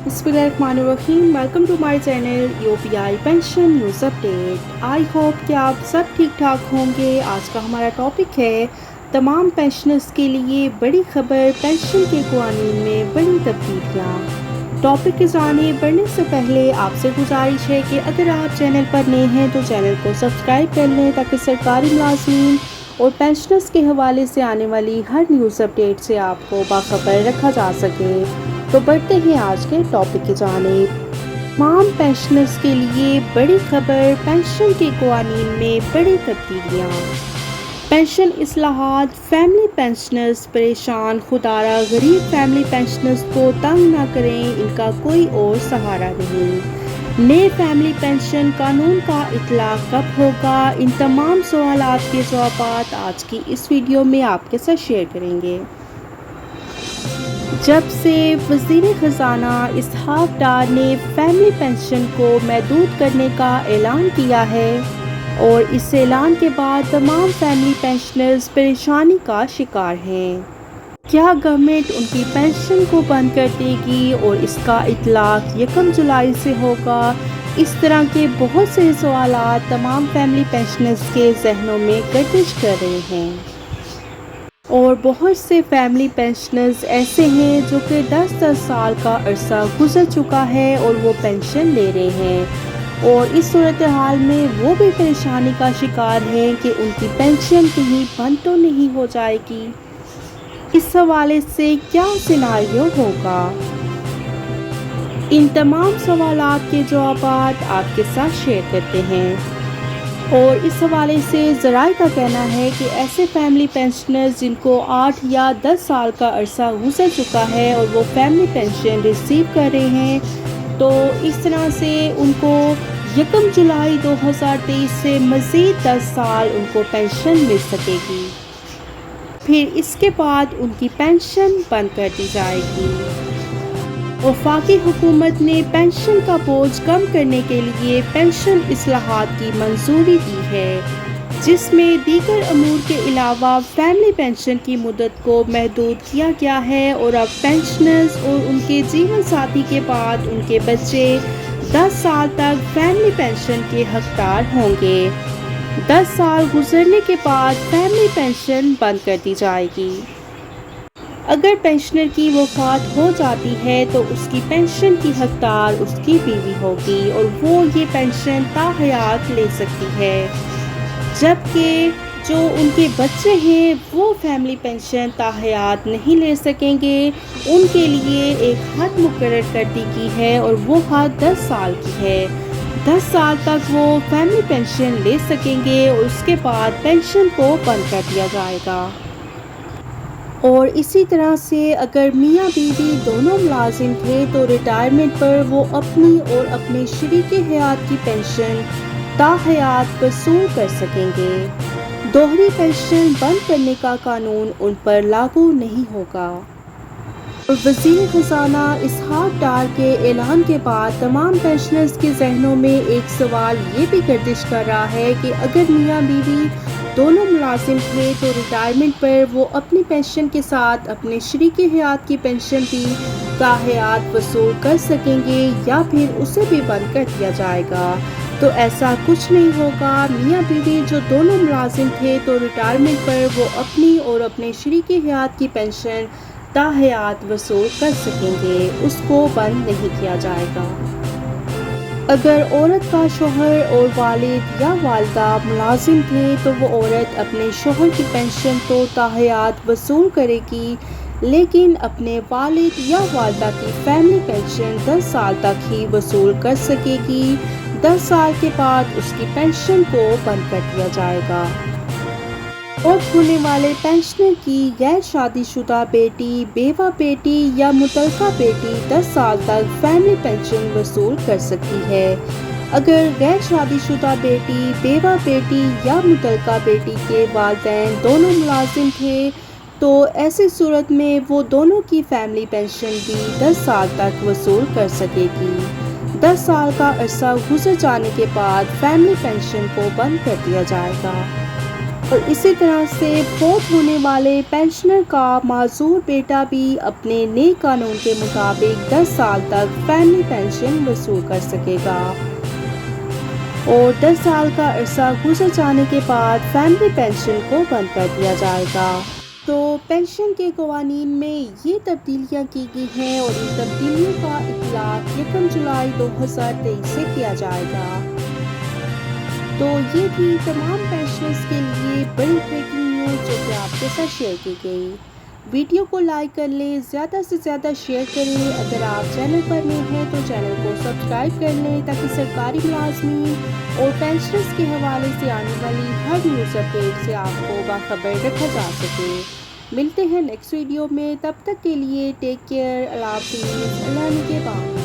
बिस्मिल्लाहिर्रहमानिर्रहीम। Welcome to my channel UPI pension news update. I hope कि आप सब ठीक ठाक होंगे। आज का हमारा टॉपिक है तमाम पेंशनर्स के लिए बड़ी खबर, पेंशन के कानून में बड़ी तब्दीलियाँ। टॉपिक की जानिब बढ़ने से पहले आपसे गुजारिश है कि अगर आप चैनल पर नए हैं तो चैनल को सब्सक्राइब कर लें ताकि सरकारी मुलाजिम और पेंशनर्स के हवाले से आने वाली हर न्यूज़ अपडेट से आपको बाखबर रखा जा सके। तो बढ़ते हैं आज के टॉपिक की जानिब। तमाम पेंशनर्स के लिए बड़ी खबर, पेंशन के कानून में बड़ी तब्दीलियाँ। पेंशन इस्लाहात, फैमिली पेंशनर्स परेशान, खुदारा गरीब फैमिली पेंशनर्स को तंग ना करें, इनका कोई और सहारा नहीं। नए फैमिली पेंशन कानून का इतलाक कब होगा? इन तमाम सवालात के जवाब आज की इस वीडियो में आपके साथ शेयर करेंगे। जब से वज़ीर ख़ज़ाना इसहाक़ डार ने फैमिली पेंशन को महदूद करने का ऐलान किया है और इस ऐलान के बाद तमाम फैमिली पेंशनर्स परेशानी का शिकार हैं। क्या गवर्नमेंट उनकी पेंशन को बंद कर देगी और इसका इतलाक 1 जुलाई से होगा? इस तरह के बहुत से सवालात तमाम फैमिली पेंशनर्स के जहनों में गर्दिश कर रहे हैं। और बहुत से फैमिली पेंशनर्स ऐसे हैं जो कि 10-10 साल का अरसा गुजर चुका है और वो पेंशन ले रहे हैं और इस सूरत हाल में वो भी परेशानी का शिकार हैं कि उनकी पेंशन कहीं बंद तो नहीं हो जाएगी। इस हवाले से क्या सिनारियो होगा? इन तमाम सवालात के जवाब आपके साथ शेयर करते हैं। और इस हवाले से ज़राए का कहना है कि ऐसे फैमिली पेंशनर्स जिनको 8 या 10 साल का अरसा गुजर चुका है और वो फैमिली पेंशन रिसीव कर रहे हैं, तो इस तरह से उनको 1 जुलाई 2023 से मज़ीद 10 साल उनको पेंशन मिल सकेगी। फिर इसके बाद उनकी पेंशन बंद कर दी जाएगी। वफाकी हुकूमत ने पेंशन का बोझ कम करने के लिए पेंशन इस्लाहात की मंजूरी दी है, जिसमें दीगर अमूर के अलावा फैमिली पेंशन की मुद्दत को महदूद किया गया है और अब पेंशनर्स और उनके जीवन साथी के बाद उनके बच्चे 10 साल तक फैमिली पेंशन के हकदार होंगे। 10 साल गुजरने के बाद फैमिली पेंशन बंद कर दी जाएगी। अगर पेंशनर की वफ़ात हो जाती है तो उसकी पेंशन की हकदार उसकी बीवी होगी और वो ये पेंशन ताहयात ले सकती है, जबकि जो उनके बच्चे हैं वो फैमिली पेंशन ताहयात नहीं ले सकेंगे। उनके लिए एक हद मुकर्रर कर दी गई है और वो हद 10 साल की है। 10 साल तक वो फैमिली पेंशन ले सकेंगे और उसके बाद पेंशन को बंद कर दिया जाएगा। और इसी तरह से अगर मियाँ बीवी दोनों मुलाजिम थे तो रिटायरमेंट पर वो अपनी और अपने शरीक हयात की पेंशन ताहयात वसूल कर सकेंगे। दोहरी पेंशन बंद करने का कानून उन पर लागू नहीं होगा। और वज़ीर ख़ज़ाना इसहाक़ डार के ऐलान के बाद तमाम पेंशनर्स के जहनों में एक सवाल ये भी गर्दिश कर रहा है कि अगर मियाँ बीवी दोनों मुलाजिम थे तो रिटायरमेंट पर वो अपनी पेंशन के साथ अपने शरीक हयात की पेंशन भी ताहयात वसूल कर सकेंगे या फिर उसे भी बंद कर दिया जाएगा? तो ऐसा कुछ नहीं होगा। मियाँ बीवी जो दोनों मुलाजिम थे तो रिटायरमेंट पर वो अपनी और अपने शरीक हयात की पेंशन ताहयात वसूल कर सकेंगे, उसको बंद नहीं किया जाएगा। अगर औरत का शोहर और वालिद या वालिदा मुलाजिम थे तो वो औरत अपने शोहर की पेंशन तो ताहयात वसूल करेगी, लेकिन अपने वालिद या वालिदा की फैमिली पेंशन 10 साल तक ही वसूल कर सकेगी। 10 साल के बाद उसकी पेंशन को बंद कर दिया जाएगा। और होने वाले पेंशनर की गैर शादीशुदा बेटी, बेवा बेटी या मुतल्लका बेटी 10 साल तक फैमिली पेंशन वसूल कर सकती है। अगर गैर शादीशुदा बेटी, बेवा बेटी या मुतल्लका बेटी के वालिदैन दोनों मुलाजिम थे तो ऐसी सूरत में वो दोनों की फैमिली पेंशन भी 10 साल तक वसूल कर सकेगी। 10 साल का अरसा गुजर जाने के बाद फैमिली पेंशन को बंद कर दिया जाएगा। اور اسی طرح سے فوت ہونے والے پینشنر کا معذور بیٹا بھی اپنے نئے قانون کے مطابق 10 سال تک فیملی پینشن وصول کر سکے گا اور 10 سال کا عرصہ گزر جانے کے بعد فیملی پینشن کو بند کر دیا جائے گا۔ تو پینشن کے قوانین میں یہ تبدیلیاں کی گئی ہیں اور ان تبدیلیوں کا اطلاق 1 جولائی 2023 سے کیا جائے گا۔ تو یہ تھی تمام پینشنرز کے لیے بڑی بریکنگ نیوز جو کہ آپ کے ساتھ شیئر کی گئی۔ ویڈیو کو لائک کر لیں، زیادہ سے زیادہ شیئر کریں۔ اگر آپ چینل پر نئے ہیں تو چینل کو سبسکرائب کر لیں تاکہ سرکاری ملازمین اور پینشنرز کے حوالے سے آنے والی ہر نیوز اپڈیٹ سے آپ کو باخبر رکھا جا سکے۔ ملتے ہیں نیکسٹ ویڈیو میں، تب تک کے لیے ٹیک کیئر، اللہ حافظ، اللہ نگہبان۔